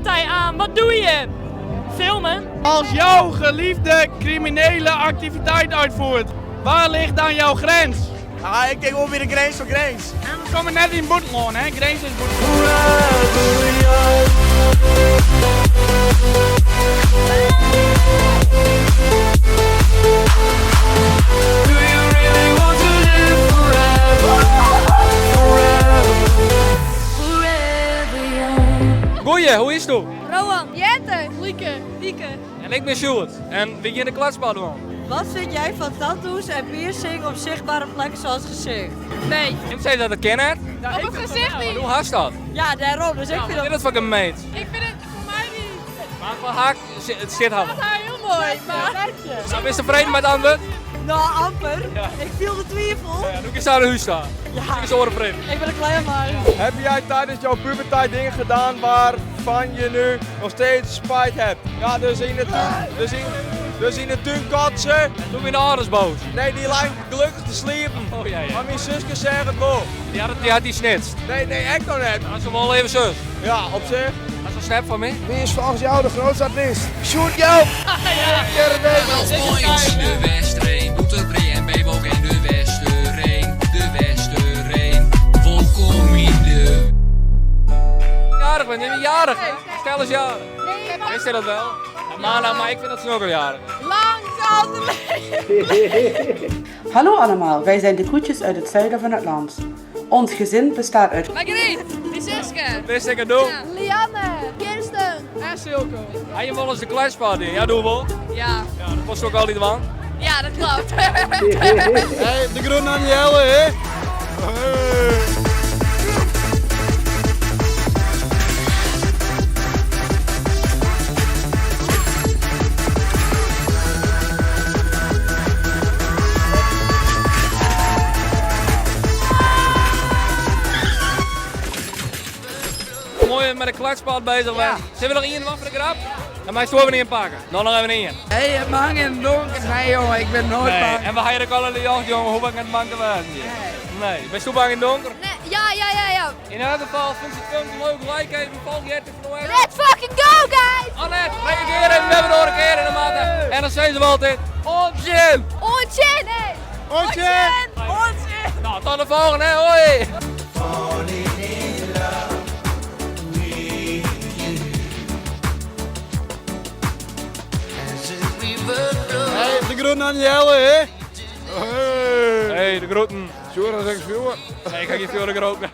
schietpartij aan. Wat doe je? Filmen? Als jouw geliefde criminele activiteit uitvoert, waar ligt dan jouw grens? Ah, ik denk wel weer de grens voor grens. En we komen net in Boetelon, hè? Grens is Boetelon. Goeie, hoe is het? Rowan, Jette, Lieke. En ik ben Sjoerd. En wie in de klatspad doen? Wat vind jij van tattoos en piercing op zichtbare plekken zoals gezicht? Nee. Ik zei dat ik ken het. Op het gezicht niet. Hoe hast dat? Ja, daarom. Dus ik vind Wat dat... is dat voor een meet? Ik vind het voor mij niet. Maar voor haak het zit handig. Dat is heel mooi, maar... Nou, ben je tevreden met het antwoord? Nou, amper. Ja. Ik viel de twijfel. Ja, doe ik eens aan de huis staan. Ja. Ik is orenvreemd. Ik ben een klein maar. Heb jij tijdens jouw puberteit dingen gedaan waarvan je nu nog steeds spijt hebt? Ja, dus in de tuin kotsen. Doe me de ouders boos. Nee, die lijkt gelukkig te sliepen. Oh ja, ja. Maar mijn zusje zegt het wel. Die had die snitst. Nee, echt nog net. Als ze wel even zus. Ja, op zich. Als een snap van mij. Wie is volgens jou de grootste artiest? Shoot jou! De Westereen, doet het en Beebok en de Westereen. De Westereen, volkom in de... Jarig ben je, jarig. Stel eens jarig. Wist je dat wel? Ja, maar ik vind dat snokkeljarig. Lang zal het leven. Hallo allemaal, wij zijn de koetjes uit het zuiden van het land. Ons gezin bestaat uit Margriet, Siske, Wist ik het doen? Lianne, Kirsten. En Silke. Hij je wel eens de klatspad in? Ja, doe wel. Ja, Ja, dat kost ook al niet man. ja, dat klopt. Hey, de groen aan Jelle, hè? Mooi met de klatspad bezig. Ja. Zullen we nog één wat voor de grap? Dan mag je het niet inpakken. Dan nog even één. Hé, het mag in het donker. Nee jongen, ik ben nooit Nee. bang. En we gaan je al in de jacht, jongen, hoe bang het man te wezen hier. Nee. Ben je bang in het donker? Nee, ja. In elk geval vind je het filmpje leuk, like even, volg je het van ons. Let's fucking go, guys! Allet, reageren, we hebben nog een keer in de maanden. En dan zeggen ze wel altijd, onzin! Onzin, hé! Onzin! Onzin! Nou, tot de volgende, hè, hoi! Hey, de groen aan Jelle, hè? Hey, de groeten. Sjoerd, dat is echt veel. Nee, ik ga geen veel de groeten.